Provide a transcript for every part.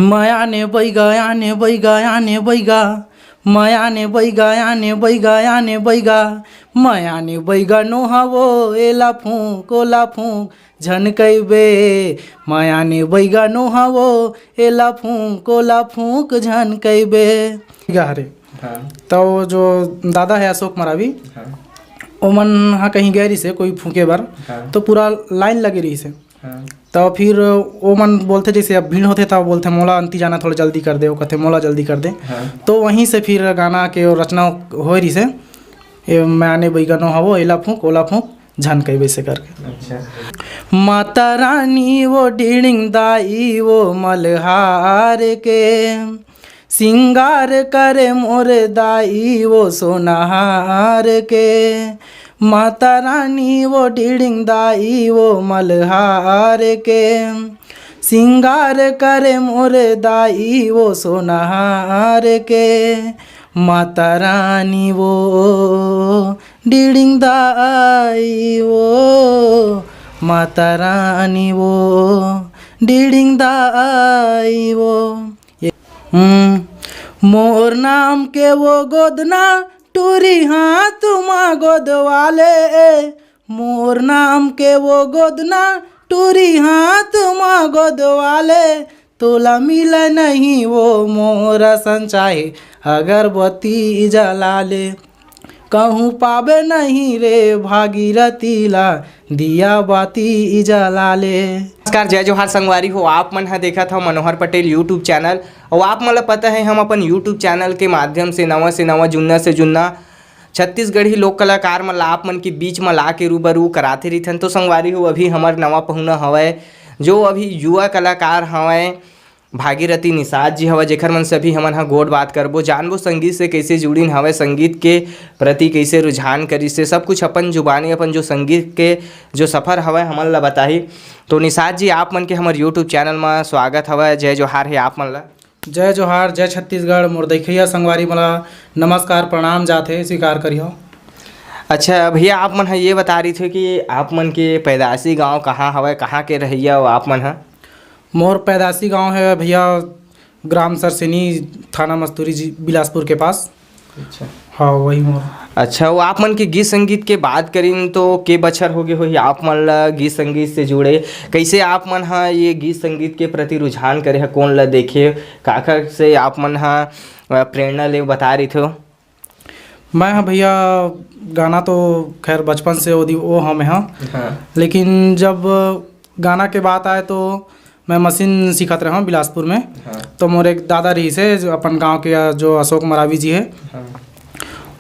मायाने बैगा याने बैगा याने बैगा मायाने बैगा याने बैगा याने बैगा मायाने बैगा नो हवो एला फूक ओला फूक झनकैबे मायाने बैगा नो हवो एला फूक ओला फूक झनकैबे हरे। हाँ। तो जो दादा है अशोक मरावी, हाँ। ओमन हाँ कहीं गए रही से कोई फूके बार। हाँ। तो पूरा लाइन लगी रही से। हाँ। तो फिर वो मन बोलते जैसे अब भीड़ होते था, बोलते मोला अंती जाना थोड़ा जल्दी कर दे, वो कहते मोला जल्दी कर दे। हाँ। तो वहीं से फिर गाना के रचना हो रही से मैंने बैगनो हवो एला फूक ओला फूक झन कई वैसे करके। अच्छा। माता रानी वो डिड़िंग दाई वो मलहार के सिंगार करे मोर दाई वो सोनाहार के माता रानी वो डिड़िंग दाई वो मलहार के सिंगार करे मोर दाई वो सोनाहार के माता रानी वो डिड़िंग दाई वो माता रानी वो डिड़िंग दाई वो। मोर नाम के वो गोदना टूरी हाथ माँ गोद वाले मोर नाम के वो गोदना टूरी हाथ माँ गोद वाले तोला मिला नहीं वो मोरा संचाहे अगरबत्ती जला ले कहूँ पावे नहीं रे भागीरथी ला दिया बाती जला ले। नमस्कार, जय जोहार संगवारी हो। आप मन हा देखा था मनोहर पटेल यूट्यूब चैनल, और आप मन ला पता है हम अपन यूट्यूब चैनल के माध्यम से नवा जुन्ना से जुन्ना छत्तीसगढ़ी लोक कलाकार मन ला आप मन के बीच में ला के रूबरू कराते रहिथन। तो संगवारी हो अभी हमार नवा पहुना हवय जो अभी युवा कलाकार हवय भागीरथी निषाद जी हवा, जेखर मन से अभी हमन हा गोड बात करबो, जानबो संगीत से कैसे जुड़ीन हवय, संगीत के प्रति कैसे रुझान करिस से सब कुछ अपन जुबानी अपन जो संगीत के जो सफ़र हवय हमन ला बताही। तो निषाद जी आप मन के हमार यूट्यूब चैनल में स्वागत हवय, जय जोहार है आप मन ला। जय जोहार, जय छत्तीसगढ़। मोर देखिया संगवारी मला नमस्कार प्रणाम जाथे स्वीकार करियो। अच्छा भैया, आप मन हा ये बता रही थे कि आप मन के पैदाशी गांव कहाँ हवय, कहाँ के रहिया हो आप मन हा? मोर पैदाशी गांव है भैया ग्राम सरसिनी, थाना मस्तूरी जी, बिलासपुर के पास। अच्छा। हाँ वही मोर। अच्छा, वो आप मन के गीत संगीत के बात करीन तो के बछर हो गए हो आप मन ला गीत संगीत से जुड़े, कैसे आप मन हा ये गीत संगीत के प्रति रुझान करे है, कौन ला देखे काका से आप मन हा प्रेरणा ले बता रही थे? मैं हाँ भैया गाना तो खैर बचपन से वो हमें हाँ, लेकिन जब गाना के बात आए तो मैं मशीन सीखत रहा हूँ बिलासपुर में। हाँ। तो मोर एक दादा रही से जो अपन गांव के जो अशोक मरावी जी है। हाँ।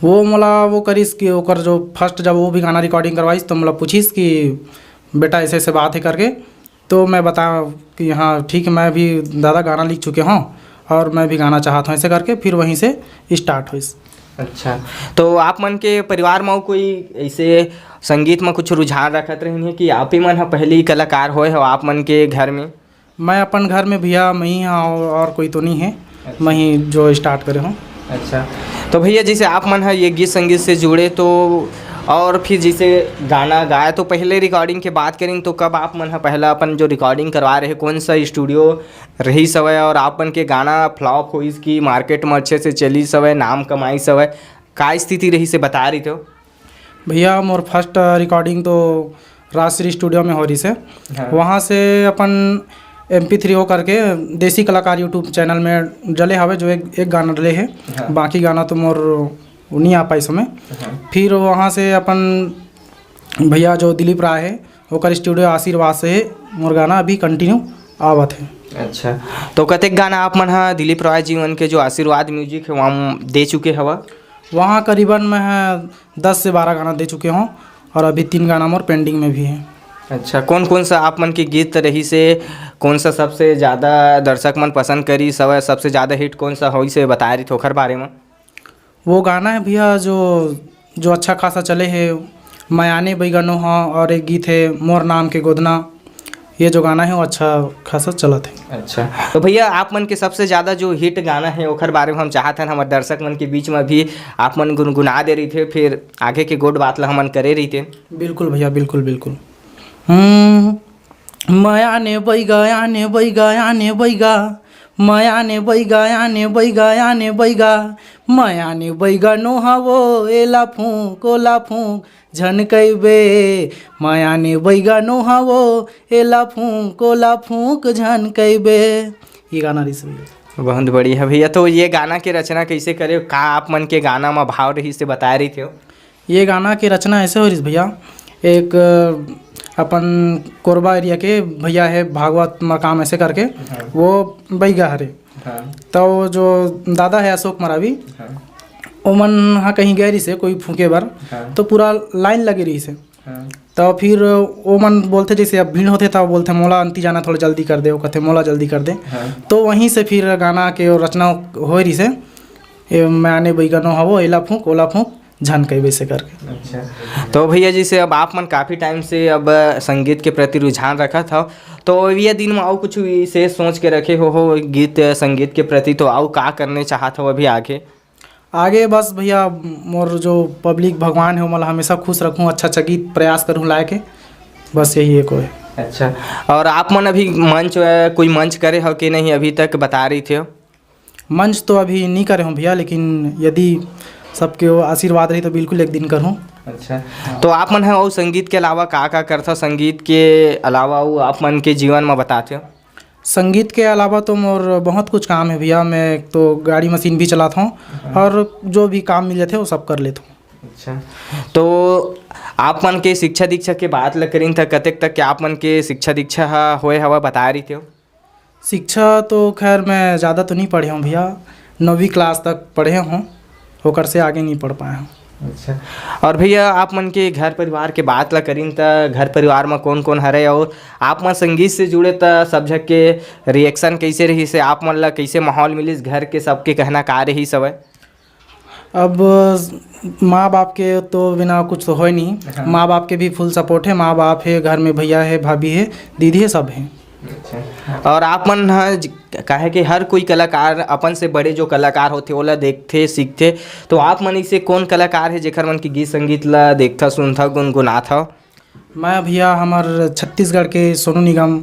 वो मला वो करीस कि ओकर जो फर्स्ट जब वो भी गाना रिकॉर्डिंग करवाईस तो मला पूछीस कि बेटा ऐसे ऐसे बात है करके। तो मैं बता कि हाँ ठीक है, मैं भी दादा गाना लिख चुके हूँ और मैं भी गाना चाहता हूँ ऐसे करके, फिर वहीं से स्टार्ट हुई। अच्छा, तो आप मन के परिवार में कोई ऐसे संगीत में कुछ रुझान रखत रही कि आप ही मन हा पहली कलाकार होए हो आप मन के घर में? मैं अपन घर में भैया मैं ही हाँ और कोई तो नहीं है। अच्छा। मैं ही जो स्टार्ट करे हूँ। अच्छा, तो भैया जैसे आप मन है ये गीत संगीत से जुड़े तो और फिर जैसे गाना गाया तो पहले रिकॉर्डिंग के बात करें तो कब आप मन है पहला अपन जो रिकॉर्डिंग करवा रहे कौन सा स्टूडियो रही सवय, और आप मन के गाना फ्लॉप हुई कि मार्केट में अच्छे से चली सवय, नाम कमाई सवय, का स्थिति रही से बता रही थे? भैया मोर फर्स्ट रिकॉर्डिंग तो राजश्री स्टूडियो में हो रही से। हाँ। वहाँ से अपन MP3 हो करके देसी कलाकार यूट्यूब चैनल में डले हवे जो एक गाना डले है। हाँ। बाकी गाना तो मोर नहीं आ पाई समय। हाँ। फिर वहाँ से अपन भैया जो दिलीप राय है ओकर स्टूडियो आशीर्वाद से मोर गाना अभी कंटिन्यू आवत है। अच्छा, तो कतेक गाना आप मन हा दिलीप राय जी मन के जो आशीर्वाद म्यूजिक है वहाँ दे चुके हवा? वहाँ करीबन मैं 10 से 12 गाना दे चुके हूँ और अभी 3 गाना मोर पेंडिंग में भी है। अच्छा, कौन कौन सा आप मन के गीत रही से कौन सा सबसे ज़्यादा दर्शक मन पसंद करी सवय, सबसे ज़्यादा हिट कौन सा हो से बता रही थोकर बारे में? वो गाना है भैया जो अच्छा खासा चले है मायाने बैगनो हाँ, और एक गीत है मोर नाम के गोदना, ये जो गाना है वो अच्छा खासा चलत है। अच्छा, तो भैया आप मन के सबसे ज़्यादा जो हिट गाना है ओखर बारे में हम चाहते हैं हमारे दर्शक मन के बीच में भी आप मन गुनगुना दे रही थे, फिर आगे के गोड बात ला हमन करे रही थे। बिल्कुल भैया, बिल्कुल बिल्कुल। माया ने बैगा आने बैगा आने बैगा माया ने बैगा आने बैगा आने बैगा माया ने बैगा नोहावो एला फूंक ओला फूंक झनकैबे माया ने बैगा नोहावो एला फूंक ओला फूंक झनकैबे। ये गाना रही सब। बहुत बढ़िया भैया। तो ये गाना के रचना कैसे करे, का आप मन के गाना में भाव रही से बता रही थे? ये गाना की रचना ऐसे हो रही भैया, एक अपन कोरबा एरिया के भैया है भागवत मकाम ऐसे करके, वो बैगा हरे। तो जो दादा है अशोक मरावी, ओमन हाँ कहीं गए रही से कोई फूके बार, तो पूरा लाइन लगी रही से। तो फिर ओमन बोलते जैसे अब भीड़ होते तब बोलते मोला अंती जाना थोड़ा जल्दी कर दे, वो कहते मोला जल्दी कर दे। तो वहीं से फिर गाना के रचना हो रही से, मैं आने बैगा नो हवो एला फूंक ओला फूंक झनकई वैसे करके। अच्छा। तो भैया जैसे अब आप मन काफ़ी टाइम से अब संगीत के प्रति रुझान रखा था, तो ये दिन में आओ कुछ विशेष सोच के रखे हो गीत संगीत के प्रति, तो आओ का करने चाहत हो अभी आगे? आगे बस भैया मोर जो पब्लिक भगवान है वो मतलब हमेशा खुश रखूँ, अच्छा अच्छा गीत प्रयास करूँ लाए के, बस यही एक है। अच्छा। और आप मन अभी मंच कोई मंच करे हो कि नहीं अभी तक बता रही थे? मंच तो अभी नहीं करे हूँ भैया, लेकिन यदि सबके वो आशीर्वाद रही तो बिल्कुल एक दिन करूँ। अच्छा। तो आप मन है और संगीत के अलावा का करता, संगीत के अलावा वो आप मन के जीवन में बताते हो? संगीत के अलावा तो मोर बहुत कुछ काम है भैया, मैं तो गाड़ी मशीन भी चलाता हूँ और जो भी काम मिल जाते वो सब कर लेता हूँ। अच्छा। तो आप मन के शिक्षा दीक्षा के बात ल करीन था कतेक तक के आप मन के शिक्षा दीक्षा होए हवा बता रही थे? शिक्षा तो खैर मैं ज़्यादा तो नहीं पढ़े हूँ भैया, 9वीं क्लास तक पढ़े हूँ, होकर से आगे नहीं पढ़ पाया हूँ। अच्छा। और भैया आप मन के घर परिवार के बात ला करीन त घर परिवार में कौन कौन हरे, और आप मन संगीत से जुड़े त सब झक के रिएक्शन कैसे रही से, आप मन ला कैसे माहौल मिलिस, घर के सबके कहना का रही सब? अब माँ बाप के तो बिना कुछ तो हो नहीं, माँ बाप के भी फुल सपोर्ट है, माँ बाप है, घर में भैया है, भाभी है, दीदी है, सब है। अच्छा। और आप मन कहे कि हर कोई कलाकार अपन से बड़े जो कलाकार होते ओला देखते सीखते, तो आप मन इसे कौन कलाकार है जेकर मन की गीत संगीत ला देखता सुनता गुनगुनाता? मैं भैया हमार छत्तीसगढ़ के सोनू निगम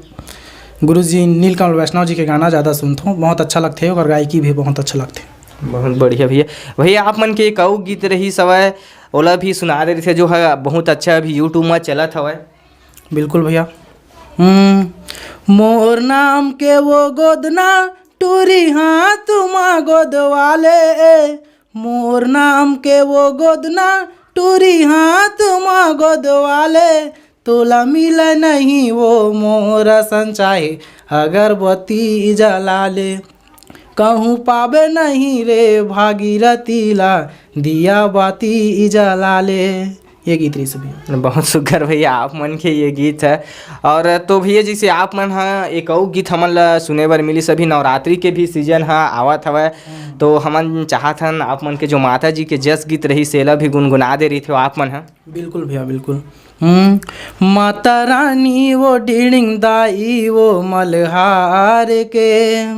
गुरुजी नीलकमल वैष्णव जी के गाना ज़्यादा सुनता हूँ, बहुत अच्छा लगते है और गायकी भी बहुत अच्छा लगते है। बहुत बढ़िया भैया। भैया आप मन के एक और गीत रही सवय ओला भी सुना दे रही थे जो है बहुत अच्छा अभी यूट्यूब में चलत हवय? बिल्कुल भैया। मोर नाम के वो गोदना टूरी हाथ माँ गोद वाले, मोर नाम के वो गोदना टूरी हाथ माँ गोद वाले, तोला मिले नहीं वो मोरा संचाहे अगरबत्ती जला ले, कहूँ पावे नहीं रे भागीरथी ला दिया बाती जला ले। ये गीत रही सभी। बहुत सुघर भैया आप मन के ये गीत है। और तो भैया जैसे आप मन हाँ एक और गीत हमन ला सुने बर मिली, सभी नवरात्रि के भी सीजन हाँ आवत हवय, तो हमन चाहत हन आप मन के जो माता जी के जस गीत रही सेला भी गुनगुना दे रही थे आप मन? हाँ बिल्कुल भैया बिल्कुल। माता रानी वो ढीडिंग दाई वो मलहार के,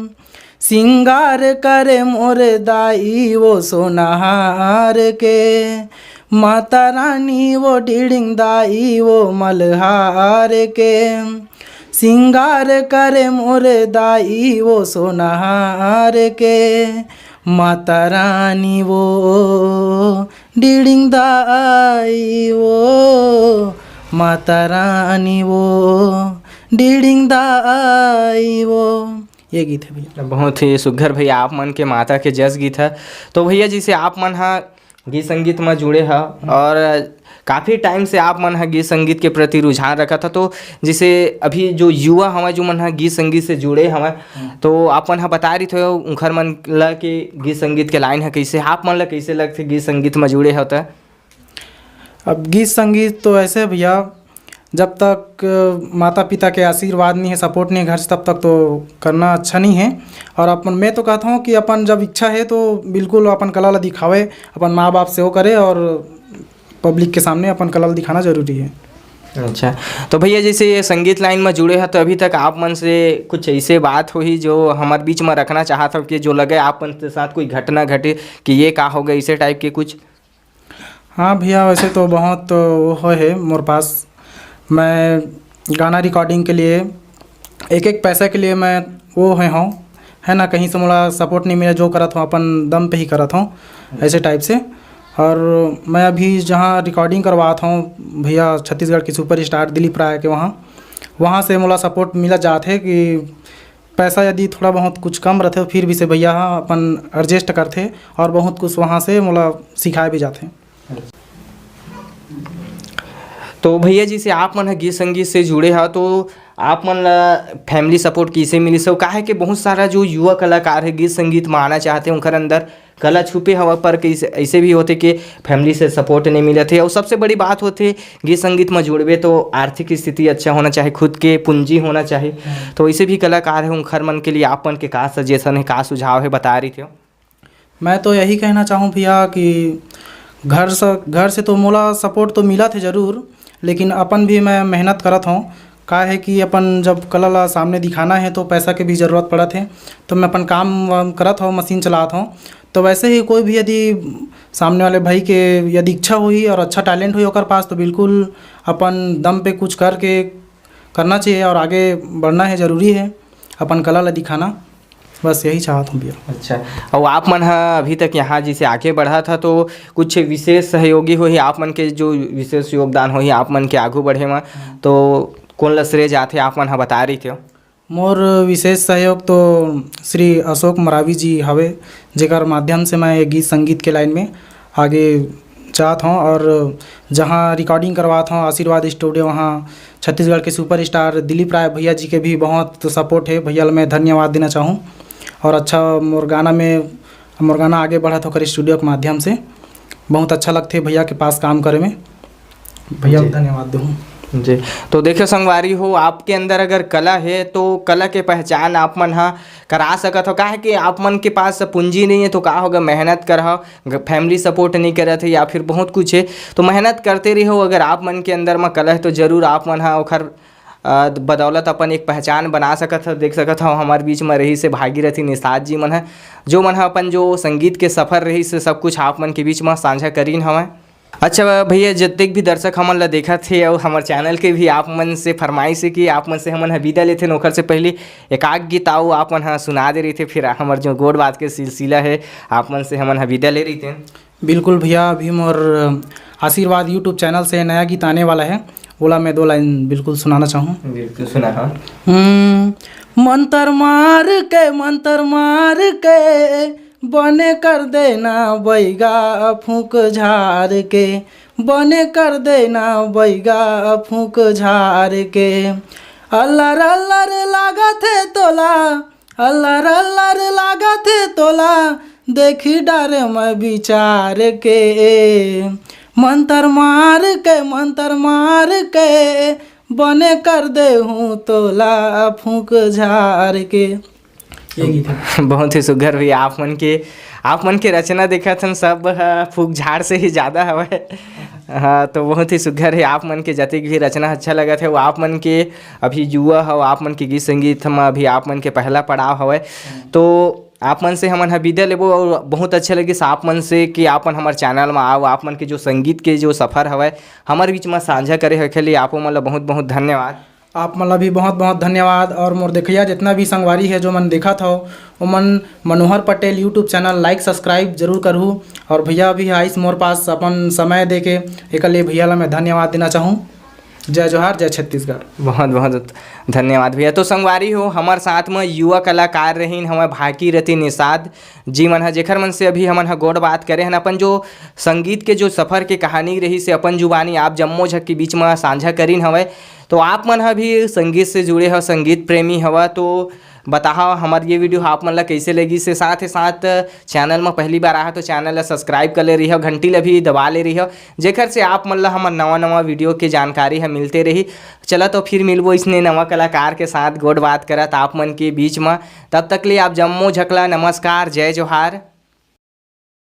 सिंगार करे मोर दाई वो सोनाहार के, माता रानी वो ढीडिंग दाई वो मलहार के, सिंगार करे मोर दाई वो सोनाहार के, माता रानी वो ढीडिंग दाई वो, माता रानी वो ढीडिंग दाई वो। ये गीत है भैया। बहुत ही सुघर भैया आप मन के माता के जस गीत है। तो भैया जैसे आप मन हाँ गीत संगीत में जुड़े हैं और काफ़ी टाइम से आप मन गीत संगीत के प्रति रुझान रखा था, तो जैसे अभी जो युवा हमारे जो मन गीत संगीत से जुड़े हमें, तो आप मन बता रही थे उनखर मन ला के गीत संगीत के लाइन है कैसे, आप मन ला कैसे लगते गीत संगीत में जुड़े होता? अब गीत संगीत तो ऐसे भैया, जब तक माता पिता के आशीर्वाद नहीं है, सपोर्ट नहीं है घर से, तब तक तो करना अच्छा नहीं है। और अपन मैं तो कहता हूँ कि अपन जब इच्छा है तो बिल्कुल अपन कला ला दिखावे, अपन माँ बाप से वो करे और पब्लिक के सामने अपन कला दिखाना ज़रूरी है। अच्छा। तो भैया जैसे ये संगीत लाइन में जुड़े हैं, तो अभी तक आप मन से कुछ ऐसे बात हुई जो हमारे बीच में रखना चाहता हूँ कि जो लगे आप मन के साथ कोई घटना घटे कि ये का हो गया, इसे टाइप के कुछ? हाँ भैया वैसे तो बहुत वो है मोर पास। मैं गाना रिकॉर्डिंग के लिए एक एक पैसे के लिए मैं वो है ना, कहीं से मुझे सपोर्ट नहीं मिला, जो करत हूँ अपन दम पे ही करत हूँ ऐसे टाइप से। और मैं अभी जहाँ रिकॉर्डिंग करवाता हूँ भैया छत्तीसगढ़ की सुपर स्टार दिलीप राय के वहाँ से मुझे सपोर्ट मिला जाते कि पैसा यदि थोड़ा बहुत कुछ कम रहते फिर भी से भैया अपन एडजस्ट करते और बहुत कुछ वहाँ से मुझे सिखाए भी जाते। तो भैया जी से आप मन गीत संगीत से जुड़े हो तो आप मन ला फैमिली सपोर्ट किसे मिली से? काहे कि बहुत सारा जो युवा कलाकार है गीत संगीत में आना चाहते हैं, उनकर अंदर कला छुपे हवा पर कैसे ऐसे भी होते कि फैमिली से सपोर्ट नहीं मिले थे। और सबसे बड़ी बात होती गीत संगीत में जुड़बे तो आर्थिक स्थिति अच्छा होना चाहिए, खुद के पूंजी होना चाहिए। तो ऐसे भी कलाकार है उनखर मन के लिए आप मन के का सजेशन है, का सुझाव है, बता रही थे? मैं तो यही कहना चाहूँ भैया कि घर से तो मोला सपोर्ट तो मिला थे ज़रूर, लेकिन अपन भी मैं मेहनत करत हूँ। का है कि अपन जब कला ला सामने दिखाना है तो पैसा के भी ज़रूरत पड़त है, तो मैं अपन काम करत हूँ, मशीन चलात हूँ। तो वैसे ही कोई भी यदि सामने वाले भाई के यदि इच्छा हुई और अच्छा टैलेंट हुई ओकर पास, तो बिल्कुल अपन दम पे कुछ करके करना चाहिए और आगे बढ़ना है, ज़रूरी है अपन कला ला दिखाना। बस यही चाहता हूँ भैया। अच्छा, और आप मन अभी तक यहाँ जिसे आगे बढ़ा था तो कुछ विशेष सहयोगी हो ही आप मन के जो विशेष योगदान हो ही आप मन के आगू बढ़े में, तो कौन ला श्रेय जाते आप मन बता रही थे? मोर विशेष सहयोग तो श्री अशोक मरावी जी हवे, जेकर माध्यम से मैं गीत संगीत के लाइन में आगे चाहता हूँ। और जहाँ रिकॉर्डिंग करवाता हूँ आशीर्वाद स्टूडियो, वहाँ छत्तीसगढ़ के सुपर स्टार दिलीप राय भैया जी के भी बहुत सपोर्ट है। भैया मैं धन्यवाद देना चाहूँ। और अच्छा मोर गाना आगे बढ़ा था स्टूडियो के माध्यम से, बहुत अच्छा लगते भैया के पास काम करे में। भैया धन्यवाद दूँ जी। तो देखियो संगवारी हो, आपके अंदर अगर कला है तो कला के पहचान आप मन करा सकत हो। काहे कि आप मन के पास पूंजी नहीं है तो का होगा, मेहनत करहो, फैमिली सपोर्ट नहीं करत है या फिर बहुत कुछ है तो मेहनत करते रहो। अगर आप मन के अंदर में कला है तो ज़रूर आप मन ओखर बदौलत अपन एक पहचान बना सकत हो। देख सकत हो हमारे बीच में रही से भागीरथी निषाद जी मन है, जो मन अपन जो संगीत के सफ़र रही से सब कुछ आप मन के बीच में साझा करीन हमें। अच्छा भैया, जितने भी दर्शक हमन ला देखा थे और हमारे चैनल के भी आप मन से फरमाइश है कि आप मन से हमन विदा लेते नौकर से पहले एक आग गीत आओ आप मन सुना दे रही थे, फिर हमारे जो गोड बात के सिलसिला है आप मन से हमन विदा ले रही थे। बिल्कुल भैया, अभी मोर आशीर्वाद यूट्यूब चैनल से नया गीत आने वाला है, बोला मैं 2 लाइन बिल्कुल सुनाना चाहूँ। बिल्कुल सुना। हाँ, मंतर मार के बने कर देना बैगा फूंक झार के, बने कर देना बैगा फूंक झार के। अल्लार अल्लार लागा थे तोला, अल्लार अल्लार लागा थे तोला, देखी डर मैं विचार के। मंतर मार के बने कर दे हूँ तोला फूंक झार के। बहुत ही सुघर भी आप मन के रचना देखा थन सब फूक झाड़ से ही ज़्यादा हवे। हाँ, तो बहुत ही सुघर है आप मन के जतिक भी रचना अच्छा लगा थे। वो आप मन के अभी युवा हो, आप मन के गीत संगीत में अभी आप मन के पहला पड़ाव हवे, तो आप मन से हमन विदा लेबो। और बहुत अच्छा लगे आप मन से कि आप मन हमारे चैनल में आओ, आप मन के जो संगीत के जो सफ़र हवे हमारे बीच में साझा करे के लिए आप मन ला बहुत बहुत धन्यवाद। आप मन ला भी बहुत बहुत धन्यवाद। और मोर देखिया जितना भी संगवारी है जो मन देखा था वो मन Manohar Patel YouTube channel like subscribe जरूर करूँ। और भैया भी आइस मोर पास अपन समय दे के एक लिए भैया ला मैं धन्यवाद देना चाहूँ। जय जोहार, जय छत्तीसगढ़। बहुत बहुत धन्यवाद भैया। तो संगवारी हो हमारे साथ में युवा कलाकार रहीन हमारे भागीरथी निषाद जी मन जेखर मन से अभी हमन गोड़ बात करे हैं। अपन जो संगीत के जो सफ़र के कहानी रही से अपन जुबानी आप जम्मो झक के बीच में साझा करीन हवे। तो आप मन भी संगीत से जुड़े हो, संगीत प्रेमी हवा, तो बताओ हमारी ये वीडियो आप मन ला कैसे लगी से। साथ ही साथ चैनल में पहली बार आया तो चैनल ला सब्सक्राइब कर ले रही हो, घंटी ला भी दबा ले रही हो, जेकर से आप मन ला हमार नवा वीडियो के जानकारी है मिलते रही। चला तो फिर मिलबो इसने नवा कलाकार के साथ गोड़ बात करत आप मन के बीच में। तब तक लिए आप जम्मो झकला, नमस्कार, जय जोहार।